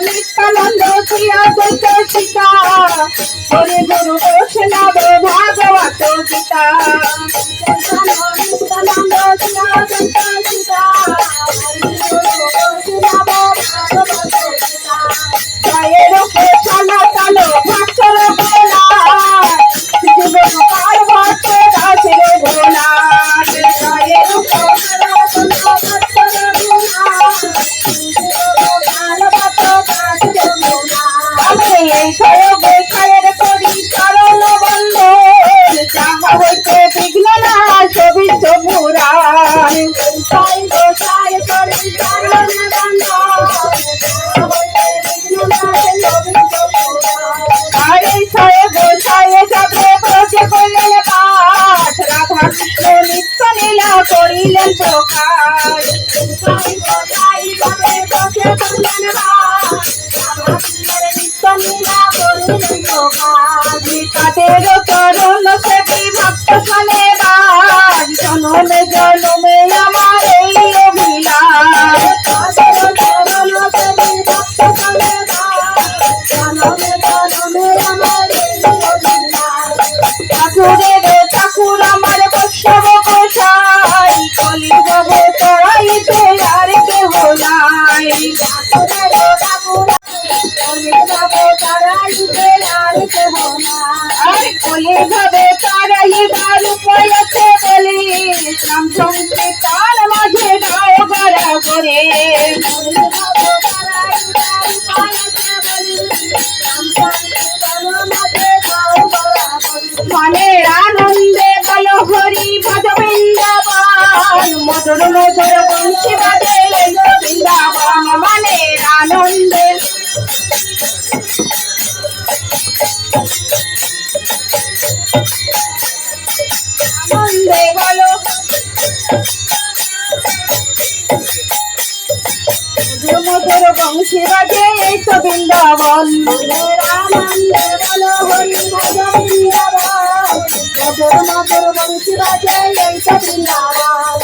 নিত্যানন্দ প্রিয়া সীতা হরে গুরু বৈষ্ণব ভাগবত গীতা নিত্যানন্দ প্রিয়া সীতা জয়ের চালো চালো ভাস্কর ভোলা গোপাল ভট্ট দাসের ভোলা জয়ের গোসাইয়ের করি চরণ বন্ধন যাহা হইতে বিঘ্ন না সবিত পুরাণ গোসাই গোসাই করি চরণ বন্ধন গোসাই যাবে ব্রজে করলেন পাঠ রাধা কৃষ্ণ নিত্য লীলা করিলেন প্রকাশ গোসাই যাবে ব্রজে করলেন পাঠ কাটের চরণ সেবী ভক্ত শোনে বাজ জনমে জনমে আমার এই অভিলাষ কাটের চরণ সেবী ভক্ত শোনে বাজ জনমে জনমে আমার এই অভিলাষ ঠাকুরের ঠাকুর আমার বৈষ্ণব গোসাই কলিযুগ তরাইতে আর কেহ নাই ঠাকুরের ঠাকুর কলি ভাবে তারাইবার উপায় আছে বলে শ্যাম সংকীর্তন মাঝে গাও গড়া করে মনের আনন্দে বল হরি ভজ বৃন্দাবন মধুর মধুর বংশী বাজে বৃন্দাবন মনের আনন্দে আনন্দে বলো মধুর বংশী বাজে এই তো বৃন্দাবন আনন্দে বলো হরি ভজ বৃন্দাবন মধুর মধুর বংশী বাজে এই তো বৃন্দাবন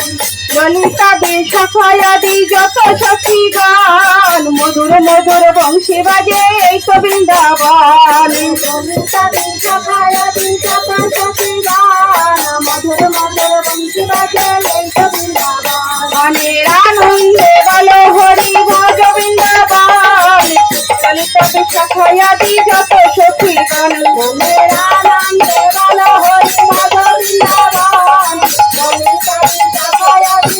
ললিতা শাখায়াদি যত সখী গান মধুর মধুর বংশী বাজে এই তো বৃন্দাবন ললিতা শাখায়াদি যত সখী গান মধুর মধুর বংশী বাজে এই তো বৃন্দাবন মনের আনন্দে বলো হরি ভজ বৃন্দাবন ললিতা শাখায়াদি যত সখী গান মনের আনন্দে বলো হরি ভজ বৃন্দাবন ললিতা শাখায়াদি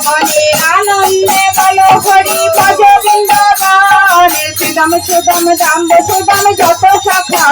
মনের আনন্দে বলো হরি ভজ বৃন্দাবন সুদাম সুদাম দাম সুদাম যত শাখা